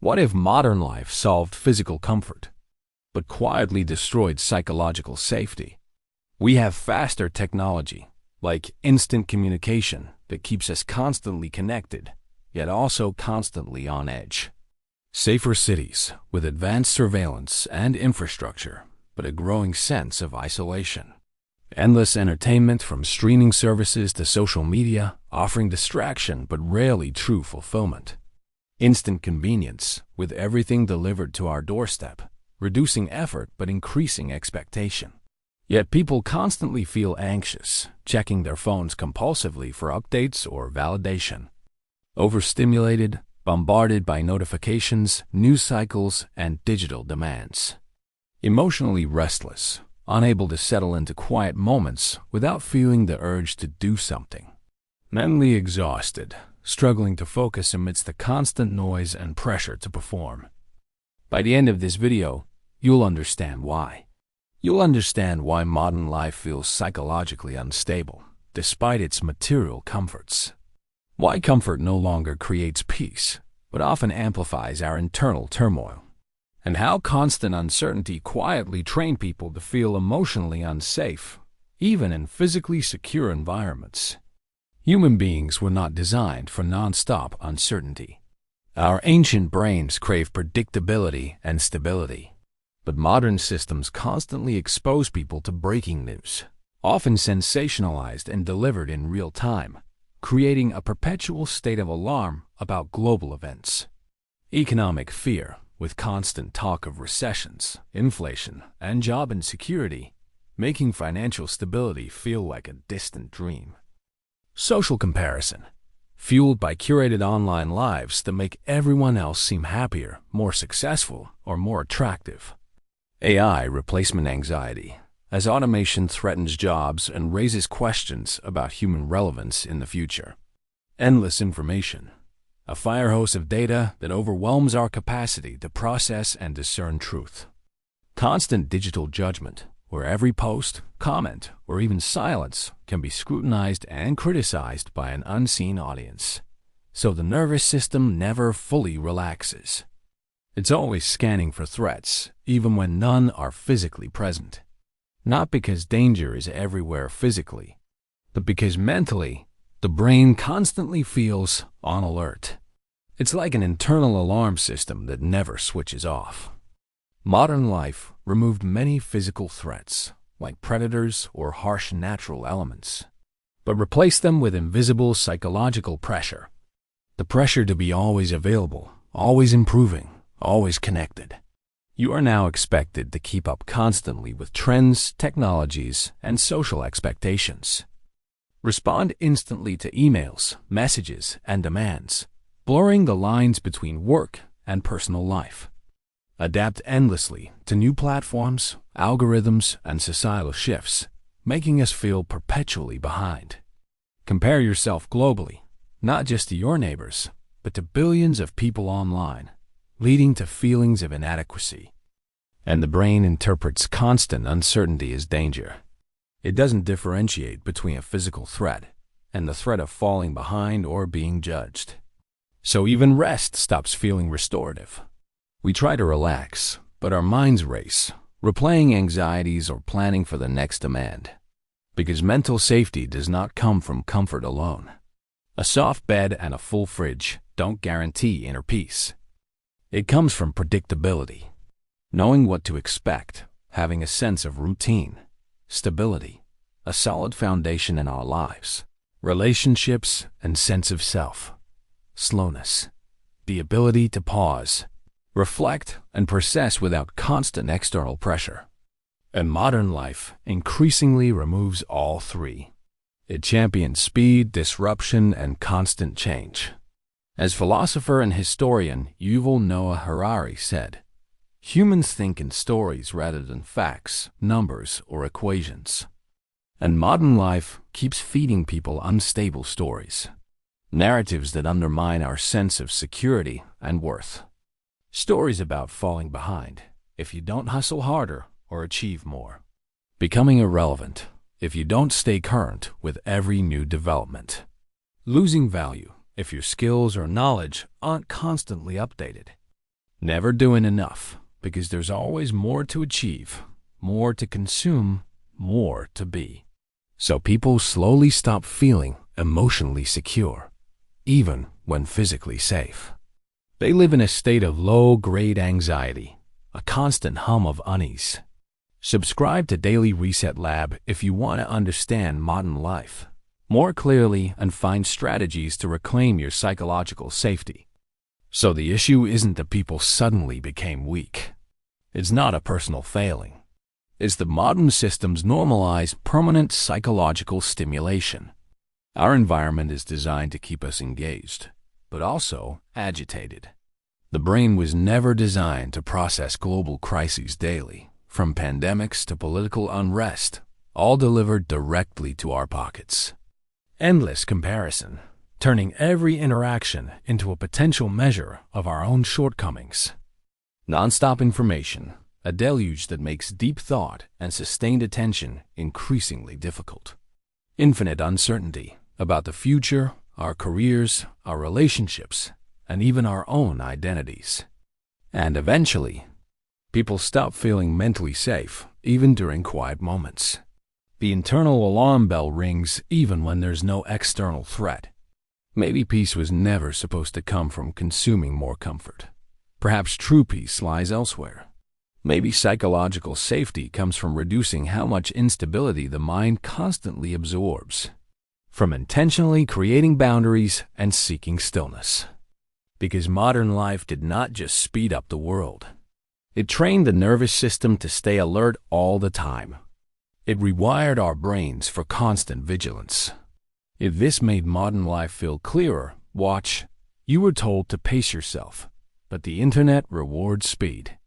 What if modern life solved physical comfort, but quietly destroyed psychological safety? We have faster technology, like instant communication, that keeps us constantly connected, yet also constantly on edge. Safer cities with advanced surveillance and infrastructure, but a growing sense of isolation. Endless entertainment from streaming services to social media, offering distraction but rarely true fulfillment. Instant convenience with everything delivered to our doorstep, reducing effort but increasing expectation. Yet people constantly feel anxious, checking their phones compulsively for updates or validation. Overstimulated, bombarded by notifications, news cycles, and digital demands. Emotionally restless, unable to settle into quiet moments without feeling the urge to do something. Mentally exhausted, struggling to focus amidst the constant noise and pressure to perform. By the end of this video, you'll understand why. You'll understand why modern life feels psychologically unstable, despite its material comforts. Why comfort no longer creates peace, but often amplifies our internal turmoil. And how constant uncertainty quietly trains people to feel emotionally unsafe, even in physically secure environments. Human beings were not designed for nonstop uncertainty. Our ancient brains crave predictability and stability. But modern systems constantly expose people to breaking news, often sensationalized and delivered in real time, creating a perpetual state of alarm about global events. Economic fear, with constant talk of recessions, inflation, and job insecurity, making financial stability feel like a distant dream. Social comparison, fueled by curated online lives that make everyone else seem happier, more successful, or more attractive. AI replacement anxiety, as automation threatens jobs and raises questions about human relevance in the future. Endless information, a fire hose of data that overwhelms our capacity to process and discern truth. Constant digital judgment, where every post, comment, or even silence can be scrutinized and criticized by an unseen audience. So the nervous system never fully relaxes. It's always scanning for threats, even when none are physically present. Not because danger is everywhere physically, but because mentally, the brain constantly feels on alert. It's like an internal alarm system that never switches off. Modern life removed many physical threats, like predators or harsh natural elements, but replaced them with invisible psychological pressure. The pressure to be always available, always improving, always connected. You are now expected to keep up constantly with trends, technologies, and social expectations. Respond instantly to emails, messages, and demands, blurring the lines between work and personal life. Adapt endlessly to new platforms, algorithms, and societal shifts, making us feel perpetually behind. Compare yourself globally, not just to your neighbors, but to billions of people online, leading to feelings of inadequacy. And the brain interprets constant uncertainty as danger. It doesn't differentiate between a physical threat and the threat of falling behind or being judged. So even rest stops feeling restorative. We try to relax, but our minds race, replaying anxieties or planning for the next demand. Because mental safety does not come from comfort alone. A soft bed and a full fridge don't guarantee inner peace. It comes from predictability, knowing what to expect, having a sense of routine, stability, a solid foundation in our lives, relationships, and sense of self, slowness, the ability to pause, reflect, and process without constant external pressure. And modern life increasingly removes all three. It champions speed, disruption, and constant change. As philosopher and historian Yuval Noah Harari said, humans think in stories rather than facts, numbers, or equations. And modern life keeps feeding people unstable stories, narratives that undermine our sense of security and worth. Stories about falling behind if you don't hustle harder or achieve more. Becoming irrelevant if you don't stay current with every new development. Losing value if your skills or knowledge aren't constantly updated. Never doing enough, because there's always more to achieve, more to consume, more to be. So people slowly stop feeling emotionally secure, even when physically safe. They live in a state of low-grade anxiety, a constant hum of unease. Subscribe to Daily Reset Lab if you want to understand modern life more clearly and find strategies to reclaim your psychological safety. So the issue isn't that people suddenly became weak. It's not a personal failing. It's that modern systems normalize permanent psychological stimulation. Our environment is designed to keep us engaged, but also agitated. The brain was never designed to process global crises daily, from pandemics to political unrest, all delivered directly to our pockets. Endless comparison, turning every interaction into a potential measure of our own shortcomings. Nonstop information, a deluge that makes deep thought and sustained attention increasingly difficult. Infinite uncertainty about the future, our careers, our relationships, and even our own identities. And eventually, people stop feeling mentally safe, even during quiet moments. The internal alarm bell rings even when there's no external threat. Maybe peace was never supposed to come from consuming more comfort. Perhaps true peace lies elsewhere. Maybe psychological safety comes from reducing how much instability the mind constantly absorbs, from intentionally creating boundaries and seeking stillness. Because modern life did not just speed up the world. It trained the nervous system to stay alert all the time. It rewired our brains for constant vigilance. If this made modern life feel clearer, watch. You were told to pace yourself, but the internet rewards speed.